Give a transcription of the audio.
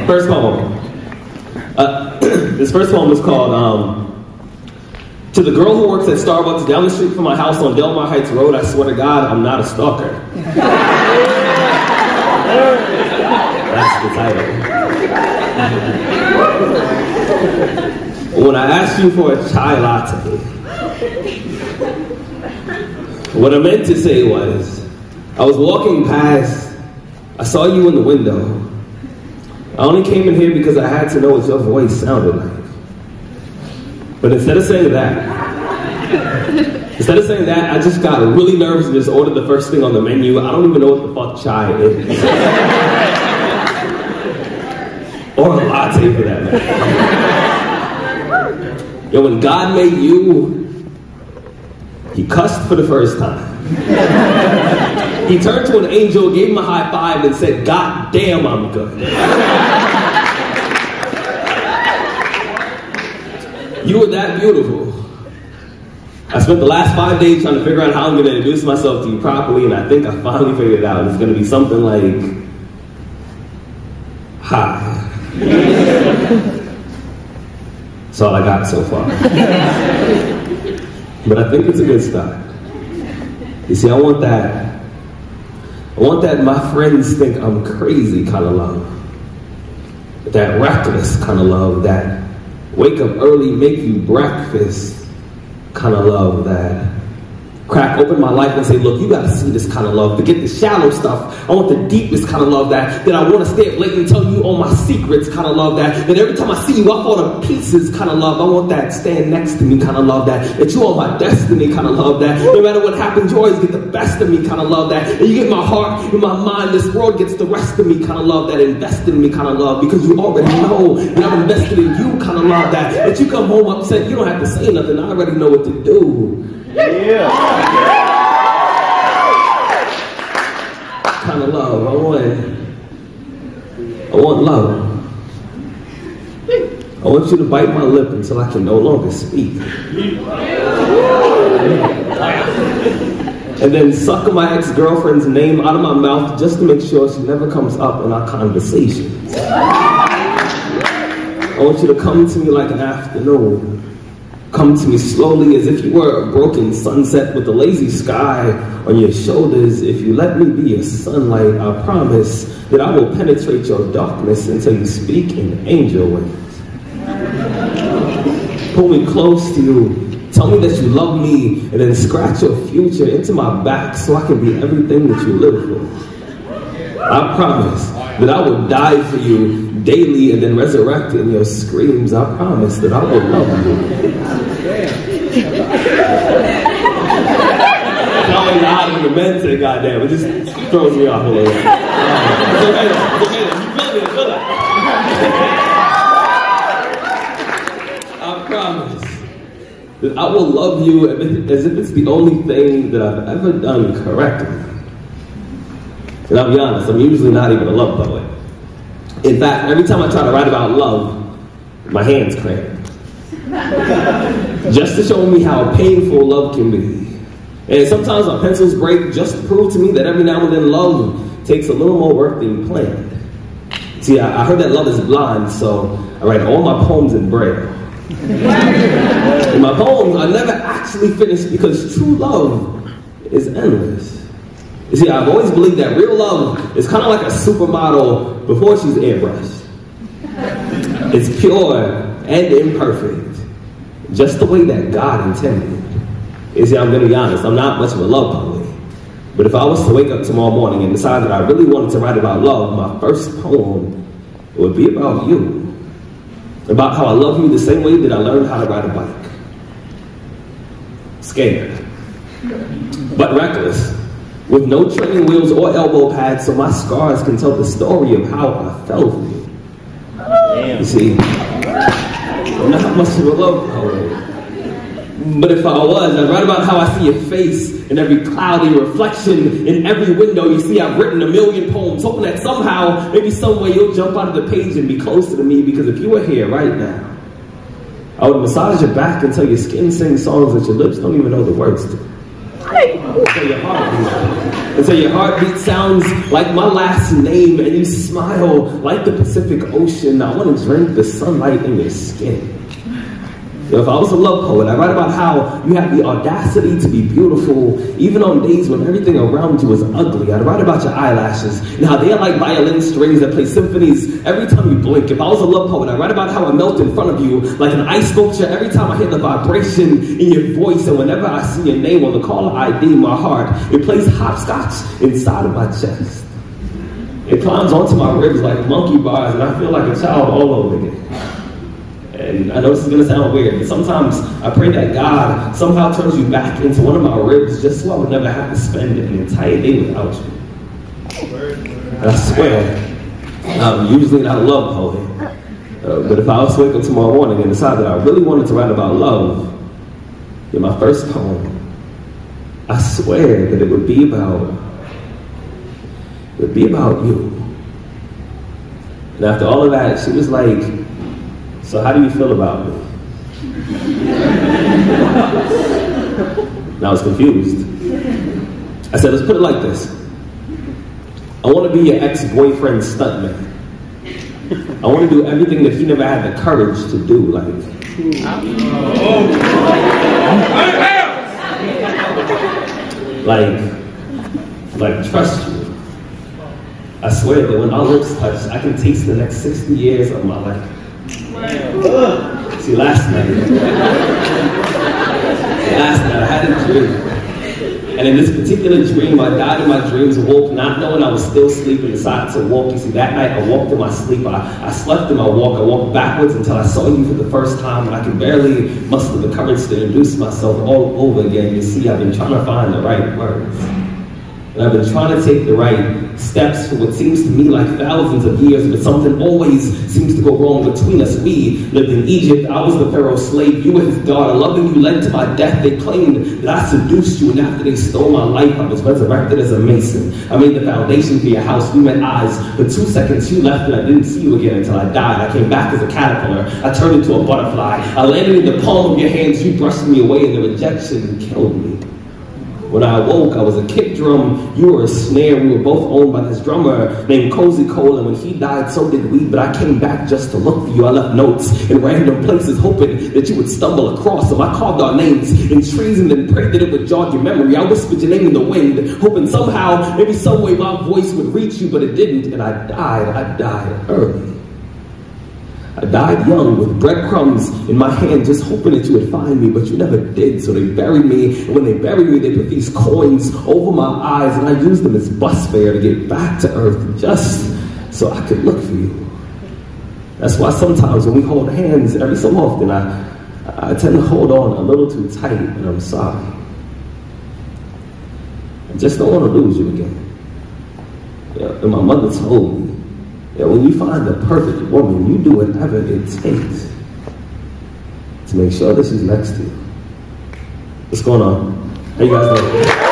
First poem. This first poem is called, To the girl who works at Starbucks down the street from my house on Delmar Heights Road, I swear to God, I'm not a stalker. That's the title. When I asked you for a chai latte, what I meant to say was, I was walking past, I saw you in the window. I only came in here because I had to know what your voice sounded like. But instead of saying that, I just got really nervous and just ordered the first thing on the menu. I don't even know what the fuck chai is. Or a latte for that matter. Yo, when God made you, he cussed for the first time. He turned to an angel, gave him a high five, and said, God damn, I'm good. You were that beautiful. I spent the last 5 days trying to figure out how I'm going to introduce myself to you properly, and I think I finally figured it out. It's going to be something like, hi. That's all I got so far. But I think it's a good start. You see, I want that my friends think I'm crazy kind of love. That reckless kind of love, that wake up early, make you breakfast kind of love, that crack open my life and say, look, you gotta see this kind of love. Forget the shallow stuff. I want the deepest kind of love, that I want to stay up late and tell you all my secrets kind of love, that every time I see you I fall to pieces kind of love. I want that stand next to me kind of love, that you are my destiny kind of love, that no matter what happens you always get the best of me kind of love, that you get my heart and my mind, this world gets the rest of me kind of love, that invest in me kind of love, because you already know that I'm invested in you kind of love, that you come home upset, you don't have to say nothing, I already know what to do. Yeah. Kind of love. I want love. I want you to bite my lip until I can no longer speak. And then suck my ex-girlfriend's name out of my mouth just to make sure she never comes up in our conversations. I want you to come to me like an afternoon. Come to me slowly as if you were a broken sunset with a lazy sky on your shoulders. If you let me be your sunlight, I promise that I will penetrate your darkness until you speak in angel wings. Pull me close to you. Tell me that you love me, and then scratch your future into my back so I can be everything that you live for. I promise that I will die for you daily and then resurrect in your screams. I promise that I will love you. Not like God and the men say goddamn, it just throws me off a little. It's okay though. You feel it. I promise that I will love you as if it's the only thing that I've ever done correctly. And I'll be honest, I'm usually not even a love poet. In fact, every time I try to write about love, my hands cramp. Just to show me how painful love can be. And sometimes my pencils break just to prove to me that every now and then love takes a little more work than planned. See, I heard that love is blind, so I write all my poems in Braille. And my poems are never actually finished because true love is endless. You see, I've always believed that real love is kind of like a supermodel before she's airbrushed. It's pure and imperfect, just the way that God intended. You see, I'm going to be honest, I'm not much of a love poet. But if I was to wake up tomorrow morning and decide that I really wanted to write about love, my first poem would be about you. About how I love you the same way that I learned how to ride a bike. Scared, but reckless. With no training wheels or elbow pads, so my scars can tell the story of how I fell for you. Damn. You see, I'm not much of a love poet. But if I was, I'd write about how I see your face in every cloudy reflection in every window. You see, I've written 1,000,000 poems, hoping that somehow, maybe some way, you'll jump out of the page and be closer to me, because if you were here right now, I would massage your back until your skin sings songs that your lips don't even know the words to. So your heart And so your heartbeat sounds like my last name, and you smile like the Pacific Ocean. I want to drink the sunlight in your skin. You know, if I was a love poet, I'd write about how you have the audacity to be beautiful, even on days when everything around you is ugly. I'd write about your eyelashes and how they're like violin strings that play symphonies every time you blink. If I was a love poet, I'd write about how I melt in front of you like an ice sculpture every time I hear the vibration in your voice. And whenever I see your name on the caller ID, my heart, it plays hopscotch inside of my chest. It climbs onto my ribs like monkey bars, and I feel like a child all over again. And I know this is going to sound weird, but sometimes I pray that God somehow turns you back into one of my ribs just so I would never have to spend an entire day without you. And I swear, I'm usually not a love poet, but if I was to wake up tomorrow morning and decide that I really wanted to write about love, in my first poem, I swear that it would be about you. And after all of that, she was like, so how do you feel about me? And I was confused. I said, let's put it like this. I want to be your ex-boyfriend's stuntman. I want to do everything that he never had the courage to do, like trust you. I swear that when our lips touch, I can taste the next 60 years of my life. See, last night I had a dream. And in this particular dream, I died in my dreams, awoke not knowing I was still sleeping, decided to walk. You see, that night I walked in my sleep. I slept in my walk. I walked backwards until I saw you for the first time, and I could barely muster the courage to introduce myself all over again. You see, I've been trying to find the right words. And I've been trying to take the right steps for what seems to me like thousands of years, but something always seems to go wrong between us. We lived in Egypt. I was the Pharaoh's slave. You were his daughter. Loving you led to my death. They claimed that I seduced you, and after they stole my life, I was resurrected as a mason. I made the foundation for your house. We met eyes. For 2 seconds, you left, and I didn't see you again until I died. I came back as a caterpillar. I turned into a butterfly. I landed in the palm of your hands. You brushed me away, and the rejection killed me. When I awoke, I was a kick drum, you were a snare. We were both owned by this drummer named Cozy Cole, and when he died, so did we. But I came back just to look for you. I left notes in random places, hoping that you would stumble across them. I carved our names in trees and then prayed that it would jog your memory. I whispered your name in the wind, hoping somehow, maybe some way my voice would reach you, but it didn't, and I died early. I died young with breadcrumbs in my hand, just hoping that you would find me, but you never did, so they buried me. And when they buried me, they put these coins over my eyes, and I used them as bus fare to get back to earth, just so I could look for you. That's why sometimes when we hold hands, every so often, I tend to hold on a little too tight, and I'm sorry. I just don't want to lose you again. Yeah, and my mother told me, yeah, when you find the perfect woman, you do whatever it takes to make sure that she's next to you. What's going on? How you guys doing?